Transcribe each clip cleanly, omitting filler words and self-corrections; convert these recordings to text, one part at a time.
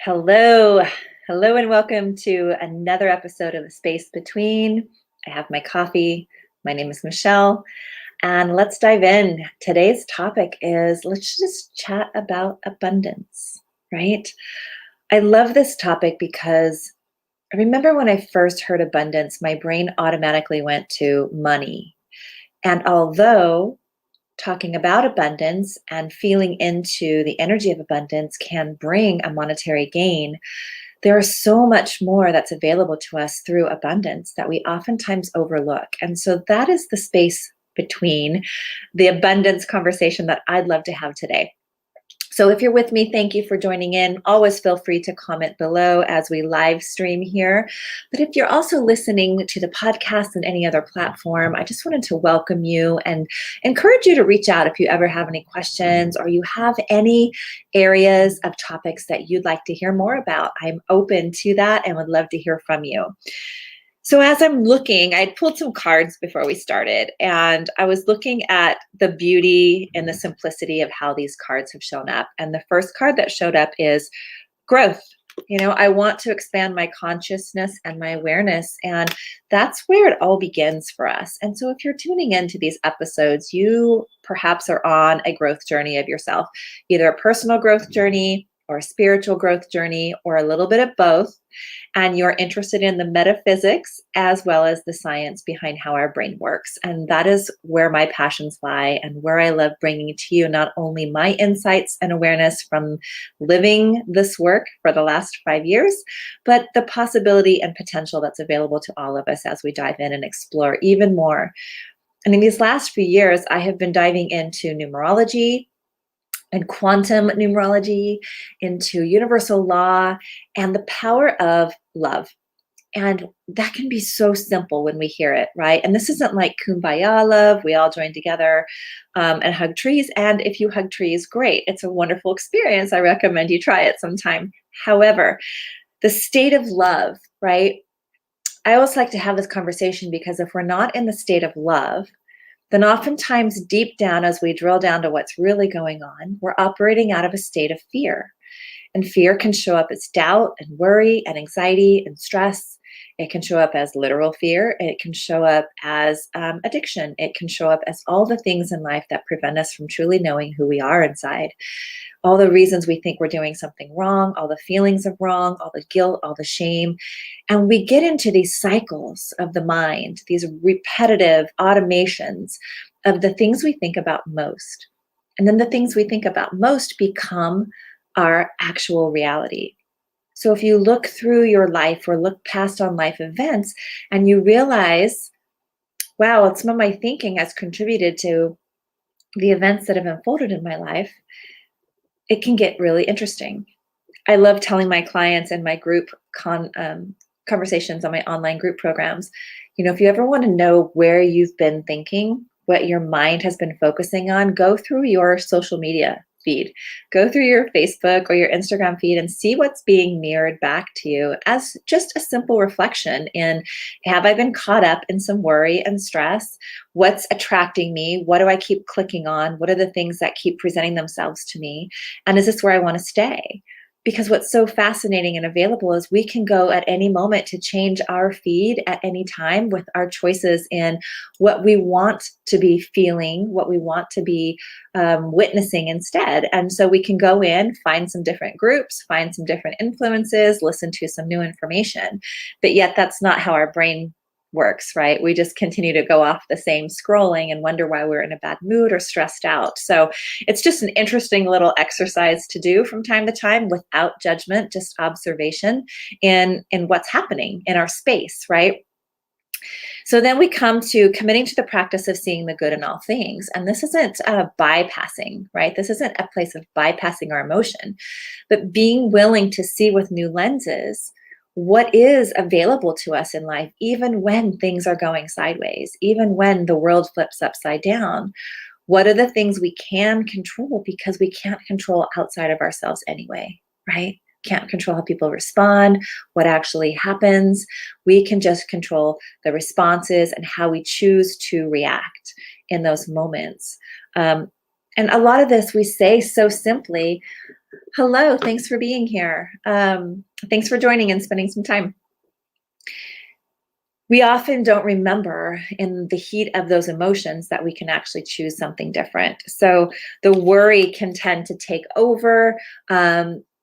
Hello, hello, and welcome to another episode of The Space Between. I have my coffee. My name is Michelle, and let's dive in. Today's topic is let's just chat about abundance, right? I love this topic because I remember when I first heard abundance, my brain automatically went to money. And although talking about abundance and feeling into the energy of abundance can bring a monetary gain, there is so much more that's available to us through abundance that we oftentimes overlook. And so that is the space between the abundance conversation that I'd love to have today. So if you're with me, thank you for joining in. Always feel free to comment below as we live stream here. But if you're also listening to the podcast and any other platform, I just wanted to welcome you and encourage you to reach out if you ever have any questions or you have any areas of topics that you'd like to hear more about. I'm open to that and would love to hear from you. So as I'm looking, I pulled some cards before we started, and I was looking at the beauty and the simplicity of how these cards have shown up. And the first card that showed up is growth. I want to expand my consciousness and my awareness, and that's where it all begins for us. And so if you're tuning into these episodes, you perhaps are on a growth journey of yourself, either a personal growth journey or a spiritual growth journey, or a little bit of both. And you're interested in the metaphysics as well as the science behind how our brain works. And that is where my passions lie and where I love bringing to you not only my insights and awareness from living this work for the last 5 years, but the possibility and potential that's available to all of us as we dive in and explore even more. And in these last few years, I have been diving into numerology and quantum numerology, into universal law, and the power of love. And that can be so simple when we hear it, right? And this isn't like kumbaya love. We all join together and hug trees. And if you hug trees, great. It's a wonderful experience. I recommend you try it sometime. However, the state of love, right? I always like to have this conversation because if we're not in the state of love, then oftentimes deep down, as we drill down to what's really going on, we're operating out of a state of fear. And fear can show up as doubt and worry and anxiety and stress. It can show up as literal fear. It can show up as addiction. It can show up as all the things in life that prevent us from truly knowing who we are inside. All the reasons we think we're doing something wrong, all the feelings of wrong, all the guilt, all the shame. And we get into these cycles of the mind, these repetitive automations of the things we think about most. And then the things we think about most become our actual reality. So if you look through your life or look past on life events and you realize, wow, some of my thinking has contributed to the events that have unfolded in my life, it can get really interesting. I love telling my clients in my group conversations on my online group programs, if you ever want to know where you've been thinking, what your mind has been focusing on, go through your social media feed, go through your Facebook or your Instagram feed and see what's being mirrored back to you as just a simple reflection in, have I been caught up in some worry and stress? What's attracting me? What do I keep clicking on? What are the things that keep presenting themselves to me? And is this where I want to stay? Because what's so fascinating and available is we can go at any moment to change our feed at any time with our choices in what we want to be feeling, what we want to be witnessing instead. And so we can go in, find some different groups, find some different influences, listen to some new information. But yet that's not how our brain works, right? We just continue to go off the same scrolling and wonder why we're in a bad mood or stressed out. So it's just an interesting little exercise to do from time to time without judgment, just observation in what's happening in our space, right? So then we come to committing to the practice of seeing the good in all things. And this isn't bypassing, right? This isn't a place of bypassing our emotion, but being willing to see with new lenses what is available to us in life, even when things are going sideways, even when the world flips upside down. What are the things we can control because we can't control outside of ourselves anyway, right? Can't control how people respond, what actually happens. We can just control the responses and how we choose to react in those moments. And a lot of this we say so simply, Hello, thanks for being here. Thanks for joining and spending some time. We often don't remember in the heat of those emotions that we can actually choose something different. So the worry can tend to take over.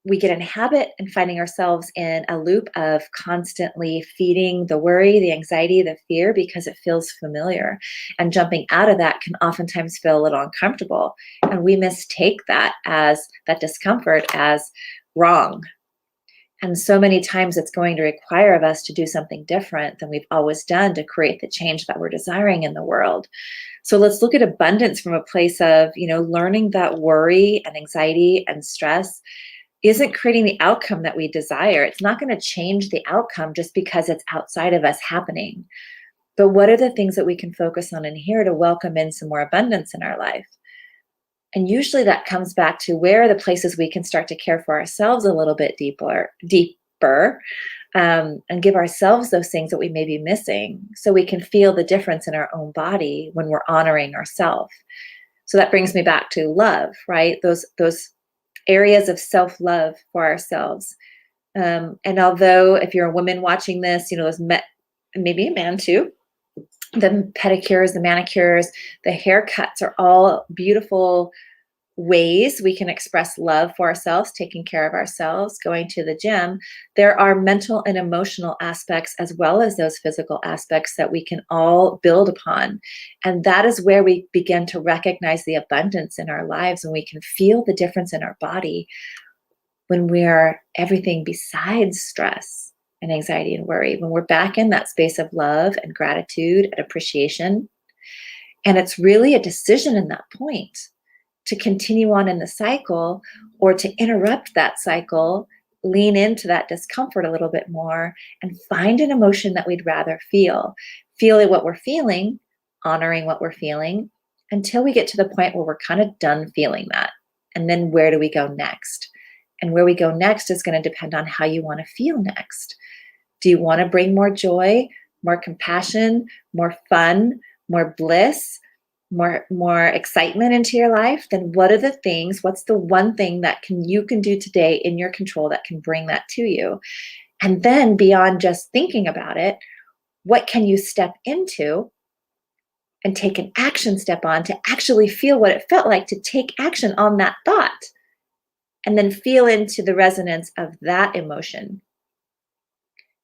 We get in habit and finding ourselves in a loop of constantly feeding the worry, the anxiety, the fear because it feels familiar. And jumping out of that can oftentimes feel a little uncomfortable. And we mistake that discomfort as wrong. And so many times it's going to require of us to do something different than we've always done to create the change that we're desiring in the world. So let's look at abundance from a place of, learning that worry and anxiety and stress isn't creating the outcome that we desire. It's not going to change the outcome just because it's outside of us happening. But what are the things that we can focus on in here to welcome in some more abundance in our life? And usually that comes back to where are the places we can start to care for ourselves a little bit deeper, and give ourselves those things that we may be missing so we can feel the difference in our own body when we're honoring ourselves. So that brings me back to love, right? Those areas of self-love for ourselves. And although if you're a woman watching this, maybe a man too, the pedicures, the manicures, the haircuts are all beautiful ways we can express love for ourselves, taking care of ourselves, going to the gym. There are mental and emotional aspects as well as those physical aspects that we can all build upon. And that is where we begin to recognize the abundance in our lives, and we can feel the difference in our body when we are everything besides stress and anxiety and worry, when we're back in that space of love and gratitude and appreciation. And it's really a decision in that point to continue on in the cycle or to interrupt that cycle, lean into that discomfort a little bit more, and find an emotion that we'd rather feel. Feeling what we're feeling, honoring what we're feeling, until we get to the point where we're kind of done feeling that. And then where do we go next? And where we go next is going to depend on how you want to feel next. Do you want to bring more joy, more compassion, more fun, more bliss, more excitement into your life? Then what's the one thing that you can do today in your control that can bring that to you? And then beyond just thinking about it, what can you step into and take an action step on to actually feel what it felt like to take action on that thought? And then feel into the resonance of that emotion.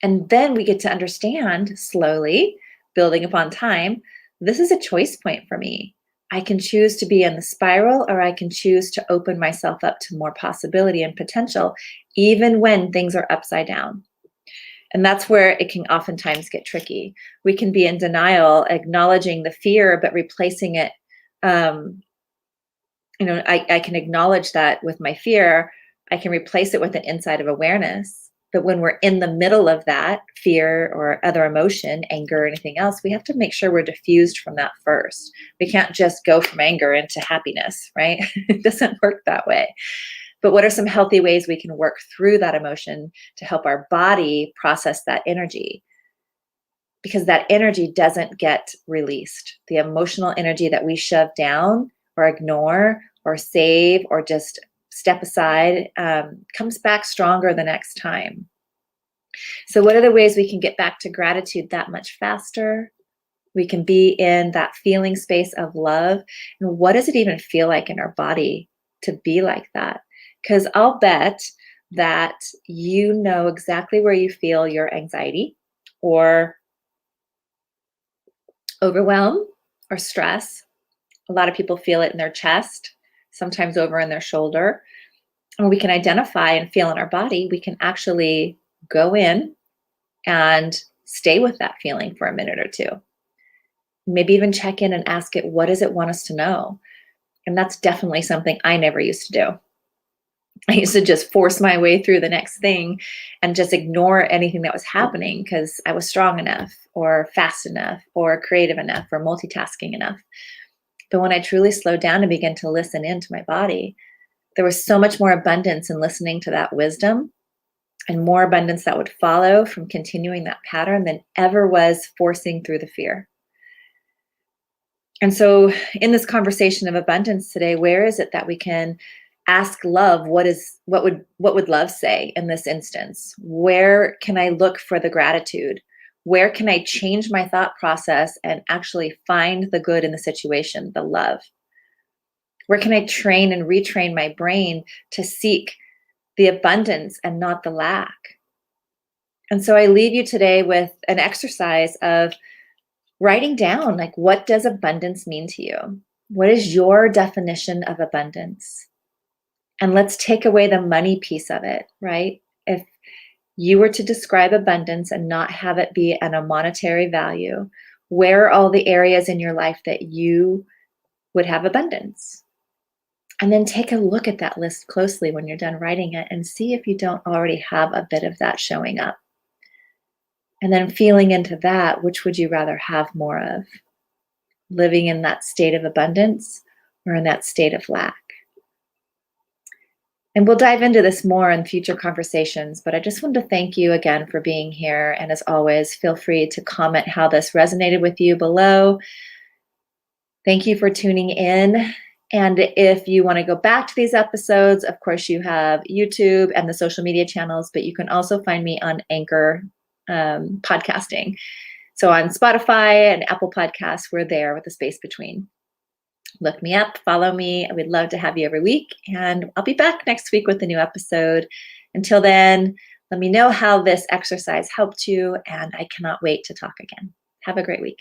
And then we get to understand slowly, building upon time, this is a choice point for me. I can choose to be in the spiral, or I can choose to open myself up to more possibility and potential, even when things are upside down. And that's where it can oftentimes get tricky. We can be in denial, acknowledging the fear, but replacing it. I can acknowledge that with my fear. I can replace it with an insight of awareness. But when we're in the middle of that fear or other emotion, anger, or anything else, we have to make sure we're diffused from that first. We can't just go from anger into happiness, right? It doesn't work that way. But what are some healthy ways we can work through that emotion to help our body process that energy? Because that energy doesn't get released. The emotional energy that we shove down or ignore or save or just step aside comes back stronger the next time. So what are the ways we can get back to gratitude that much faster? We can be in that feeling space of love. And what does it even feel like in our body to be like that? Because I'll bet that you know exactly where you feel your anxiety or overwhelm or stress. A lot of people feel it in their chest, sometimes over in their shoulder. And we can identify and feel in our body, we can actually go in and stay with that feeling for a minute or two. Maybe even check in and ask it, what does it want us to know? And that's definitely something I never used to do. I used to just force my way through the next thing and just ignore anything that was happening because I was strong enough or fast enough or creative enough or multitasking enough. But when I truly slowed down and began to listen into my body, there was so much more abundance in listening to that wisdom and more abundance that would follow from continuing that pattern than ever was forcing through the fear. And so in this conversation of abundance today, where is it that we can ask love, what would love say in this instance? Where can I look for the gratitude? Where can I change my thought process and actually find the good in the situation, the love? Where can I train and retrain my brain to seek the abundance and not the lack? And so I leave you today with an exercise of writing down, like, what does abundance mean to you? What is your definition of abundance? And let's take away the money piece of it, right? If you were to describe abundance and not have it be at a monetary value, where are all the areas in your life that you would have abundance? And then take a look at that list closely when you're done writing it and see if you don't already have a bit of that showing up. And then feeling into that, which would you rather have more of? Living in that state of abundance or in that state of lack? And we'll dive into this more in future conversations, but I just wanted to thank you again for being here. And as always, feel free to comment how this resonated with you below. Thank you for tuning in. And if you want to go back to these episodes, of course, you have YouTube and the social media channels, but you can also find me on Anchor podcasting. So on Spotify and Apple Podcasts, we're there with the space between. Look me up, follow me. I would love to have you every week. And I'll be back next week with a new episode. Until then, let me know how this exercise helped you. And I cannot wait to talk again. Have a great week.